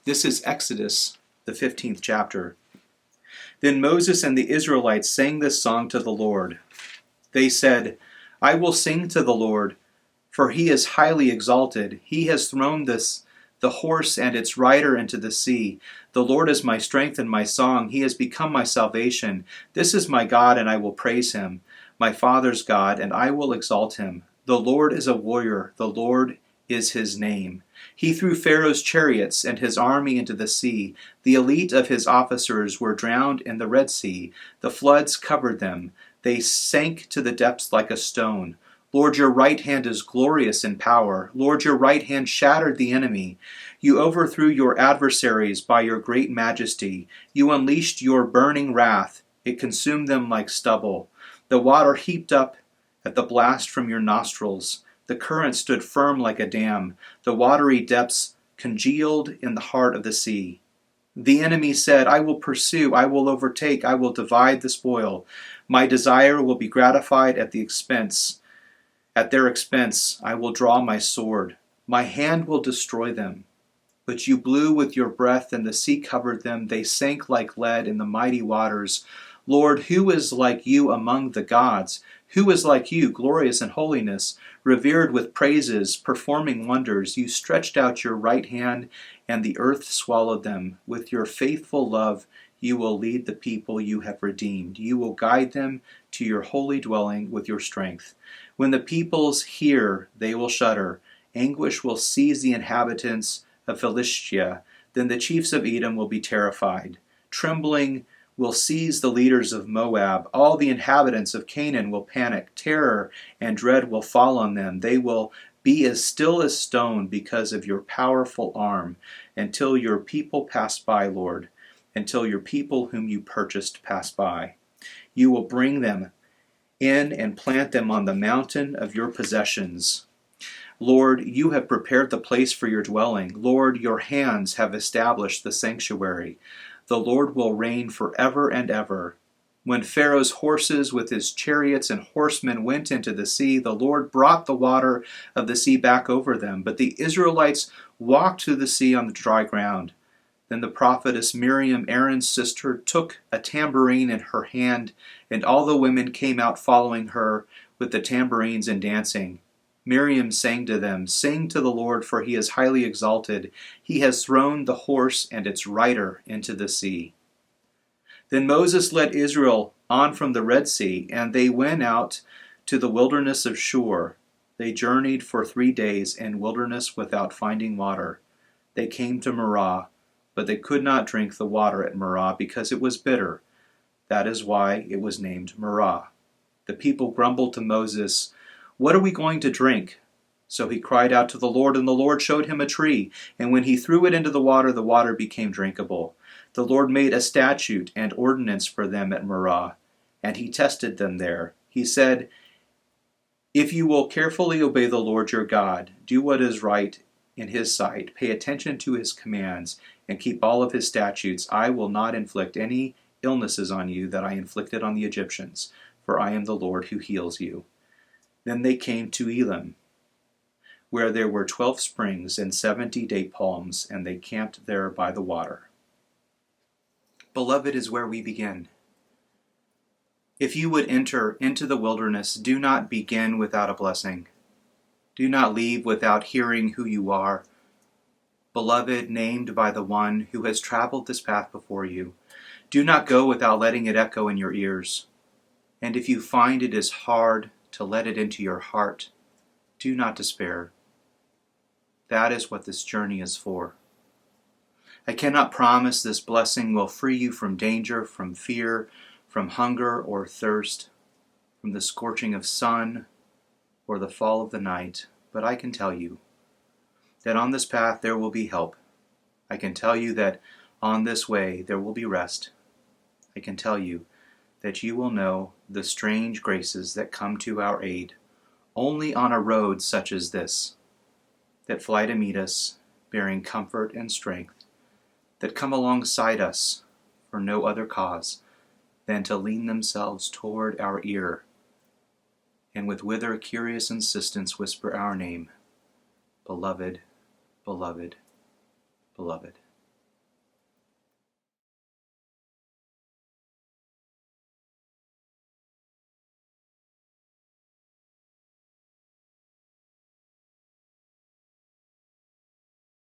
This is Exodus, the 15th chapter. Then Moses and the Israelites sang this song to the Lord. They said, I will sing to the Lord, for he is highly exalted. He has thrown the horse and its rider into the sea. The Lord is my strength and my song. He has become my salvation. This is my God, and I will praise him, my father's God, and I will exalt him. The Lord is a warrior. The Lord is his name. He threw Pharaoh's chariots and his army into the sea. The elite of his officers were drowned in the Red Sea. The floods covered them. They sank to the depths like a stone. Lord, your right hand is glorious in power. Lord, your right hand shattered the enemy. You overthrew your adversaries by your great majesty. You unleashed your burning wrath. It consumed them like stubble. The water heaped up at the blast from your nostrils. The current stood firm like a dam. The watery depths congealed in the heart of the sea. The enemy said, I will pursue, I will overtake, I will divide the spoil. My desire will be gratified at their expense. I will draw my sword. My hand will destroy them. But you blew with your breath, and the sea covered them. They sank like lead in the mighty waters. Lord, who is like you among the gods? Who is like you, glorious in holiness, revered with praises, performing wonders? You stretched out your right hand, and the earth swallowed them. With your faithful love, you will lead the people you have redeemed. You will guide them to your holy dwelling with your strength. When the peoples hear, they will shudder. Anguish will seize the inhabitants of Philistia. Then the chiefs of Edom will be terrified. Trembling will seize the leaders of Moab. All the inhabitants of Canaan will panic. Terror and dread will fall on them. They will be as still as stone because of your powerful arm, until your people pass by, Lord, until your people whom you purchased pass by. You will bring them in and plant them on the mountain of your possessions. Lord, you have prepared the place for your dwelling. Lord, your hands have established the sanctuary. The Lord will reign forever and ever. When Pharaoh's horses with his chariots and horsemen went into the sea, the Lord brought the water of the sea back over them. But the Israelites walked through the sea on the dry ground. Then the prophetess Miriam, Aaron's sister, took a tambourine in her hand, and all the women came out following her with the tambourines and dancing. Miriam sang to them, Sing to the Lord, for he is highly exalted. He has thrown the horse and its rider into the sea. Then Moses led Israel on from the Red Sea, and they went out to the wilderness of Shur. They journeyed for 3 days in wilderness without finding water. They came to Marah, but they could not drink the water at Marah because it was bitter. That is why it was named Marah. The people grumbled to Moses, What are we going to drink? So he cried out to the Lord, and the Lord showed him a tree. And when he threw it into the water became drinkable. The Lord made a statute and ordinance for them at Marah, and he tested them there. He said, If you will carefully obey the Lord your God, do what is right in his sight, pay attention to his commands, and keep all of his statutes, I will not inflict any illnesses on you that I inflicted on the Egyptians, for I am the Lord who heals you. Then they came to Elim, where there were 12 springs and 70 date palms, and they camped there by the water. Beloved is where we begin. If you would enter into the wilderness, do not begin without a blessing. Do not leave without hearing who you are. Beloved, named by the one who has traveled this path before you. Do not go without letting it echo in your ears. And if you find it is hard to let it into your heart, do not despair. That is what this journey is for. I cannot promise this blessing will free you from danger, from fear, from hunger or thirst, from the scorching of sun or the fall of the night, but I can tell you that on this path there will be help. I can tell you that on this way there will be rest. I can tell you that you will know the strange graces that come to our aid only on a road such as this, that fly to meet us, bearing comfort and strength, that come alongside us for no other cause than to lean themselves toward our ear, and with wither curious insistence whisper our name, Beloved, beloved, beloved.